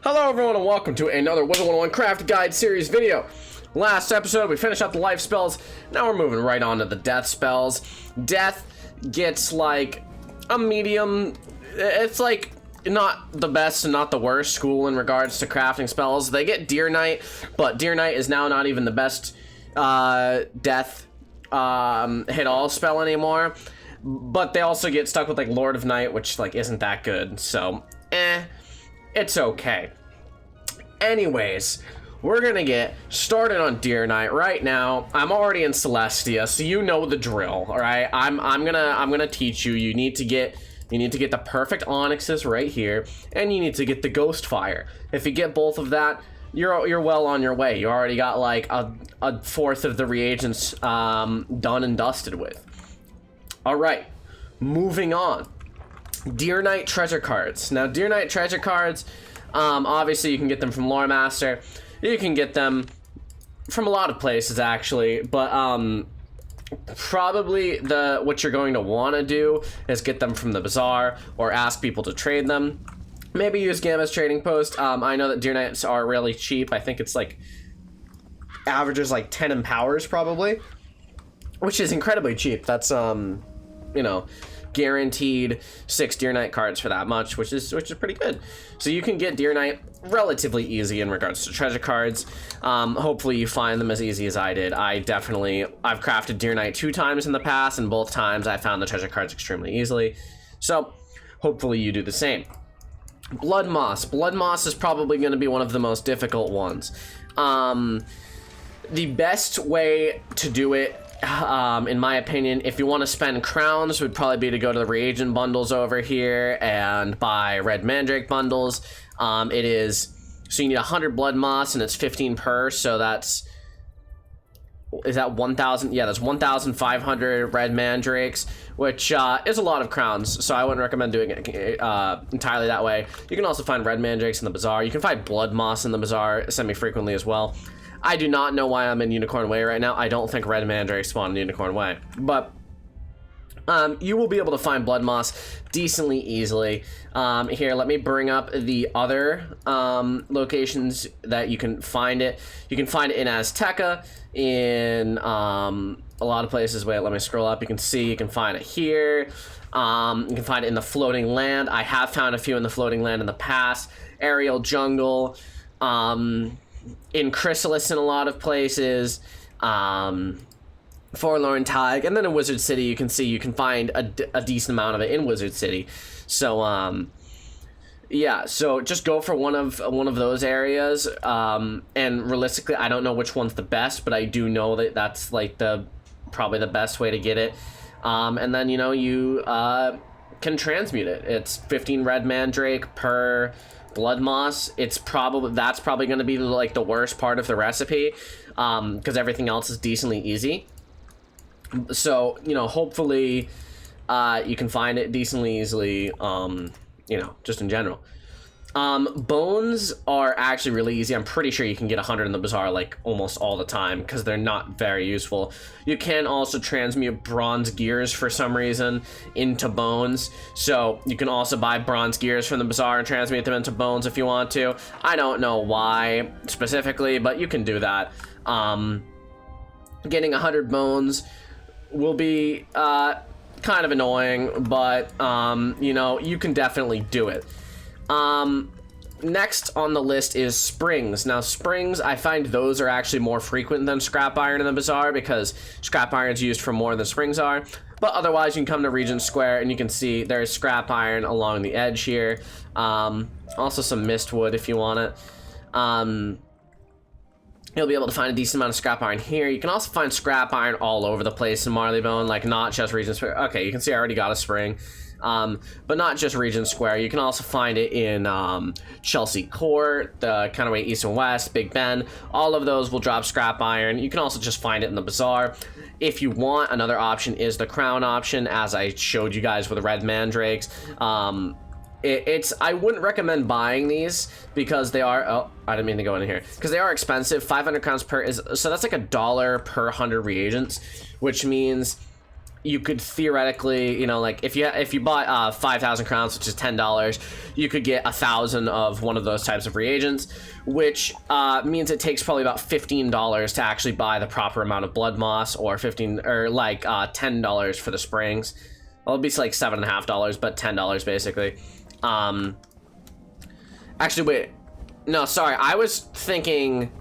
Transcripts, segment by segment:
Hello everyone and welcome to another Wizard101 Craft Guide series video. Last episode we finished up the life spells, now we're moving right on to the death spells. Death gets like a medium, it's like not the best and not the worst school in regards to crafting spells. They get Deer Knight, but Deer Knight is now not even the best death hit all spell anymore. But they also get stuck with like Lord of Night, which like isn't that good, so it's okay. Anyways, we're gonna get started on Deer Knight right now. I'm already in Celestia, so you know the drill. All right, I'm gonna teach you. You need to get the perfect onyxes right here, and you need to get the ghost fire. If you get both of that, you're well on your way. You already got like a fourth of the reagents done and dusted with. All right, moving on. Deer Knight treasure cards. Now, Deer Knight treasure cards, obviously you can get them from Lore Master. You can get them from a lot of places actually, but probably what you're going to want to do is get them from the bazaar or ask people to trade them. Maybe use Gamma's trading post. I know that Deer Knights are really cheap. I think it's like averages like 10 empowers probably, which is incredibly cheap. That's you know, guaranteed 6 Deer Knight cards for that much, which is pretty good. So you can get Deer Knight relatively easy in regards to treasure cards. Hopefully you find them as easy as I did. I've crafted Deer Knight 2 times in the past, and both times I found the treasure cards extremely easily. So hopefully you do the same. Blood Moss. Blood Moss is probably going to be one of the most difficult ones. The best way to do it, in my opinion, if you want to spend crowns, would probably be to go to the reagent bundles over here and buy red mandrake bundles. So you need 100 blood moss and it's 15 per, so is that 1,000? Yeah, that's 1,500 red mandrakes, which is a lot of crowns, so I wouldn't recommend doing it entirely that way. You can also find red mandrakes in the bazaar. You can find blood moss in the bazaar semi-frequently as well. I do not know why I'm in Unicorn Way right now. I don't think red mandrake spawn in Unicorn Way, but you will be able to find blood moss decently easily. Here, let me bring up the other locations that you can find it. You can find it in Azteca, in a lot of places. Wait, let me scroll up. You can find it here. You can find it in the floating land. I have found a few in the floating land in the past. Aerial jungle. In Chrysalis in a lot of places, Forlorn Tide, and then in Wizard City you can find a decent amount of it in Wizard City. So yeah, so just go for one of those areas, and realistically I don't know which one's the best, but I do know that that's like probably the best way to get it. And then you know you can transmute it. It's 15 red mandrake per blood moss. That's probably going to be like the worst part of the recipe, because everything else is decently easy. So you know, hopefully you can find it decently easily, you know, just in general. Bones are actually really easy. I'm pretty sure you can get 100 in the bazaar like almost all the time because they're not very useful. You can also transmute bronze gears for some reason into bones, so you can also buy bronze gears from the bazaar and transmute them into bones if you want to. I don't know why specifically, but you can do that. Getting 100 bones will be kind of annoying, but you know, you can definitely do it. Next on the list is springs. Now springs, I find those are actually more frequent than scrap iron in the bazaar because scrap iron is used for more than springs are. But otherwise you can come to Regent Square and you can see there's scrap iron along the edge here. Also some mistwood if you want it. You'll be able to find a decent amount of scrap iron here. You can also find scrap iron all over the place in Marleybone, like not just Regent Square. Okay, you can see I already got a spring. But not just Regent Square. You can also find it in Chelsea Court, the kind of way East and West, Big Ben. All of those will drop scrap iron. You can also just find it in the bazaar. If you want, another option is the crown option, as I showed you guys with the red mandrakes. I wouldn't recommend buying these because they are, oh, I didn't mean to go in here, because they are expensive. 500 crowns per so that's like $1 per 100 reagents, which means you could theoretically, you know, like if you bought 5,000 crowns, which is $10, you could get 1,000 of one of those types of reagents, which means it takes probably about $15 to actually buy the proper amount of blood moss, or $10 for the springs. Well, it'll be like $7.50, but $10 basically. Actually, wait, no, sorry, I was thinking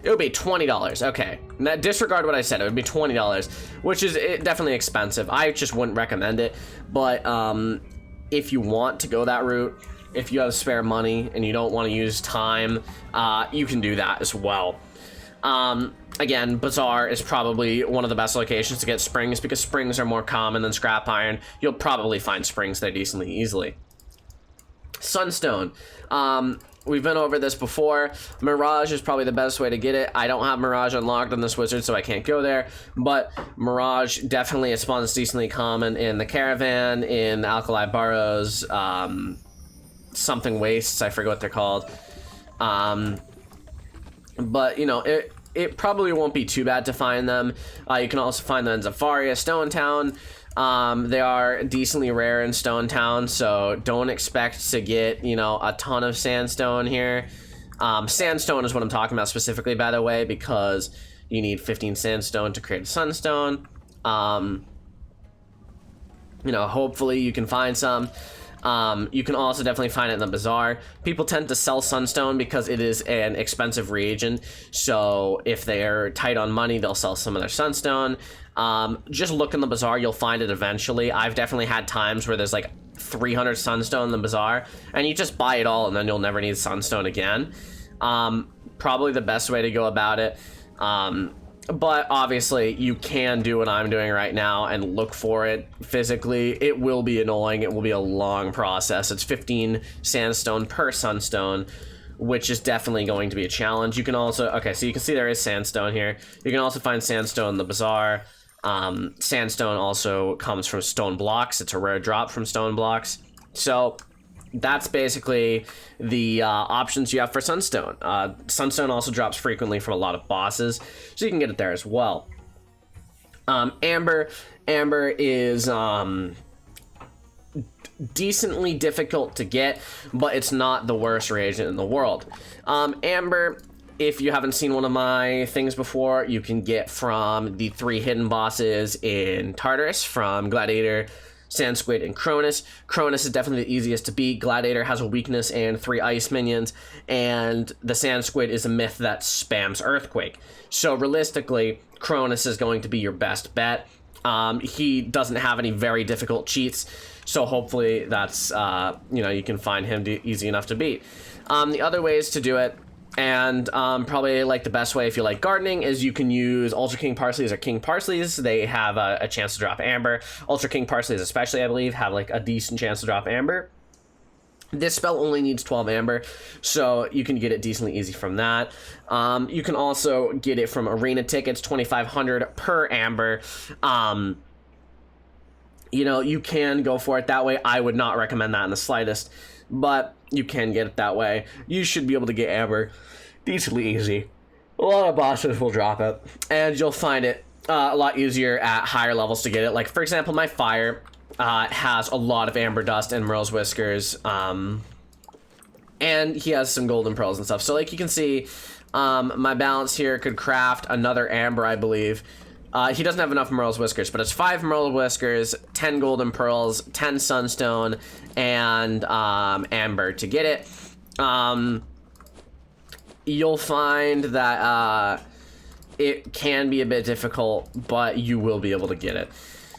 it would be $20. Okay, now, disregard what I said. It would be $20, which is definitely expensive. I just wouldn't recommend it. But if you want to go that route, if you have spare money and you don't want to use time, you can do that as well. Again, Bazaar is probably one of the best locations to get springs, because springs are more common than scrap iron. You'll probably find springs there decently easily. Sunstone. We've been over this before. Mirage is probably the best way to get it. I don't have Mirage unlocked on this wizard, so I can't go there. But Mirage, definitely it spawns decently common in the Caravan, in Alkali Burrows, something Wastes, I forget what they're called. But, you know, it probably won't be too bad to find them. You can also find them in Zafaria, Stone Town. They are decently rare in Stone Town, so don't expect to get, you know, a ton of sandstone here. Sandstone is what I'm talking about specifically, by the way, because you need 15 sandstone to create a sunstone. You know, hopefully you can find some. You can also definitely find it in the bazaar. People tend to sell sunstone because it is an expensive reagent, so if they're tight on money, they'll sell some of their sunstone. Just look in the bazaar, you'll find it eventually. I've definitely had times where there's like 300 sunstone in the bazaar, and you just buy it all and then you'll never need sunstone again. Probably the best way to go about it. But obviously you can do what I'm doing right now and look for it physically. It will be annoying. It will be a long process. It's 15 sandstone per sunstone, which is definitely going to be a challenge. You can also, okay, so you can see there is sandstone here. You can also find sandstone in the bazaar. Sandstone also comes from stone blocks. It's a rare drop from stone blocks. So that's basically the options you have for sunstone. Sunstone also drops frequently from a lot of bosses, so you can get it there as well. Amber is decently difficult to get, but it's not the worst reagent in the world. Amber, if you haven't seen one of my things before, you can get from the 3 hidden bosses in Tartarus, from Gladiator, Sand Squid, and Cronus. Cronus is definitely the easiest to beat. Gladiator has a weakness and 3 ice minions, and the Sand Squid is a myth that spams Earthquake. So realistically, Cronus is going to be your best bet. He doesn't have any very difficult cheats, so hopefully that's, you know, you can find him easy enough to beat. The other ways to do it, and probably like the best way if you like gardening, is you can use Ultra King Parsleys or King Parsleys. They have a chance to drop Amber. Ultra King Parsleys especially, I believe, have like a decent chance to drop Amber. This spell only needs 12 Amber, so you can get it decently easy from that. You can also get it from arena tickets, 2,500 per Amber. You know, you can go for it that way. I would not recommend that in the slightest, but you can get it that way. You should be able to get Amber decently easy. A lot of bosses will drop it, and you'll find it a lot easier at higher levels to get it. Like, for example, my fire has a lot of amber dust and Merle's whiskers, and he has some golden pearls and stuff. So, like, you can see, my balance here could craft another amber, I believe. He doesn't have enough Merle's whiskers, but it's 5 Merle's whiskers, 10 golden pearls, 10 sunstone, and amber to get it. You'll find that it can be a bit difficult, but you will be able to get it.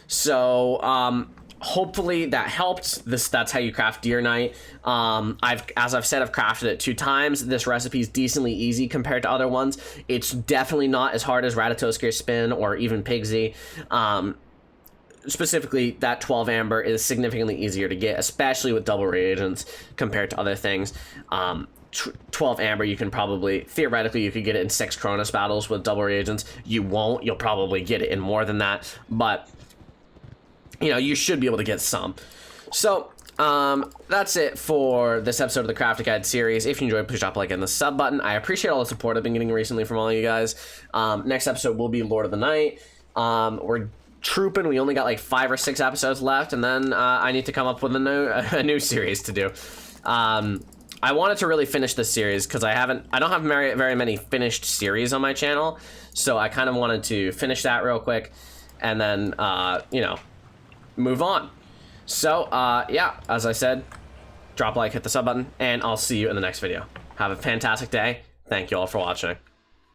So hopefully that helped. That's how you craft Deer Knight. As I've said, I've crafted it 2 times. This recipe is decently easy compared to other ones. It's definitely not as hard as Ratatoskir Spin or even Pigsy. Specifically, that 12 Amber is significantly easier to get, especially with double reagents compared to other things. 12 Amber, you can probably, theoretically, you could get it in 6 Cronus battles with double reagents. You won't. You'll probably get it in more than that, but you know, you should be able to get some. So, that's it for this episode of the Crafting Guide series. If you enjoyed, please drop a like and the sub button. I appreciate all the support I've been getting recently from all of you guys. Next episode will be Lord of the Night. We're trooping. We only got like 5 or 6 episodes left, and then I need to come up with a new series to do. I wanted to really finish this series because I don't have very many finished series on my channel, so I kind of wanted to finish that real quick, and then you know, move on. So yeah, as I said, drop a like, hit the sub button, and I'll see you in the next video. Have a fantastic day. Thank you all for watching.